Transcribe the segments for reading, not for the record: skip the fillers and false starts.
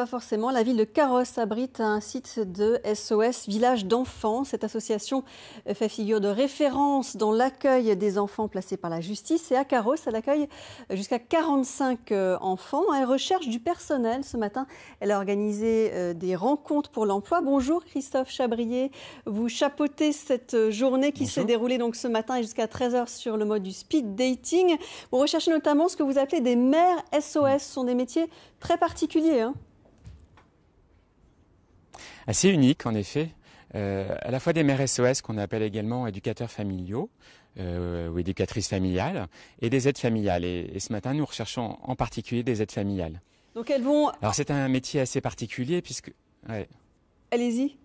pas forcément. La ville de Carros abrite un site de SOS Village d'enfants. Cette association fait figure de référence dans l'accueil des enfants placés par la justice. Et à Carros, elle accueille jusqu'à 45 enfants. Elle recherche du personnel. Ce matin, elle a organisé des rencontres pour l'emploi. Bonjour Christophe Chabrier. Vous chapeautez cette journée qui s'est déroulée donc ce matin et jusqu'à 13 h sur le mode du speed dating. Vous recherchez notamment ce que vous appelez des mères SOS. Ce sont des métiers très particulier. Assez unique en effet. À la fois des mères SOS qu'on appelle également éducateurs familiaux ou éducatrices familiales et des aides familiales. Et ce matin, nous recherchons en particulier des aides familiales. Donc elles vont... Alors c'est un métier assez particulier puisque... Ouais. Allez-y.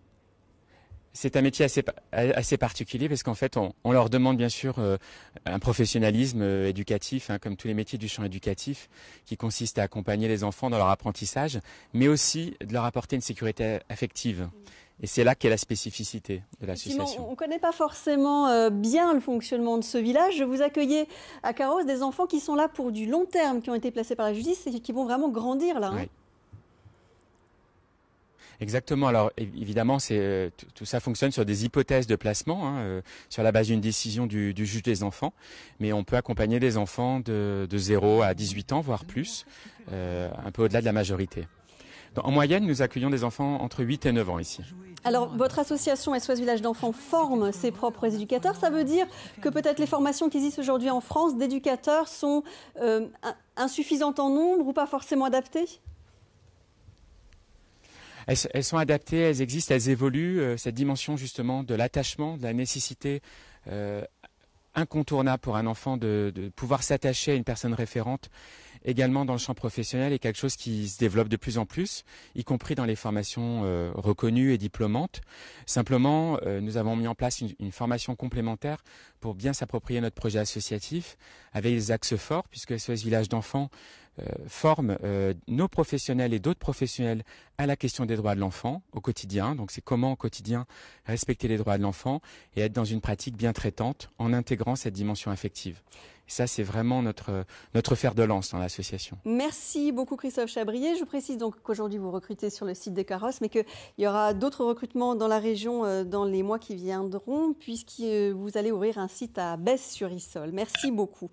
C'est un métier assez particulier parce qu'en fait, on leur demande bien sûr un professionnalisme éducatif, comme tous les métiers du champ éducatif, qui consiste à accompagner les enfants dans leur apprentissage, mais aussi de leur apporter une sécurité affective. Et c'est là qu'est la spécificité de l'association. On ne connaît pas forcément bien le fonctionnement de ce village. Vous accueillez à Carros des enfants qui sont là pour du long terme, qui ont été placés par la justice et qui vont vraiment grandir là. Oui. Exactement. Alors évidemment, tout ça fonctionne sur des hypothèses de placement, sur la base d'une décision du juge des enfants. Mais on peut accompagner des enfants de 0 à 18 ans, voire plus, un peu au-delà de la majorité. En moyenne, nous accueillons des enfants entre 8 et 9 ans ici. Alors, votre association SOS Village d'enfants forme ses propres éducateurs. Ça veut dire que peut-être les formations qui existent aujourd'hui en France d'éducateurs sont insuffisantes en nombre ou pas forcément adaptées ? Elles sont adaptées, elles existent, elles évoluent. Cette dimension justement de l'attachement, de la nécessité incontournable pour un enfant de pouvoir s'attacher à une personne référente également dans le champ professionnel est quelque chose qui se développe de plus en plus, y compris dans les formations reconnues et diplômantes. Simplement, nous avons mis en place une formation complémentaire pour bien s'approprier notre projet associatif avec des axes forts, puisque SOS Village d'enfants forme nos professionnels et d'autres professionnels à la question des droits de l'enfant au quotidien. Donc c'est comment au quotidien respecter les droits de l'enfant et être dans une pratique bien traitante en intégrant cette dimension affective. Et ça, c'est vraiment notre fer de lance dans l'association. Merci beaucoup Christophe Chabrier. Je précise donc qu'aujourd'hui vous recrutez sur le site de Carros, mais qu'il y aura d'autres recrutements dans la région dans les mois qui viendront, puisque vous allez ouvrir un site à Besse-sur-Issole. Merci beaucoup.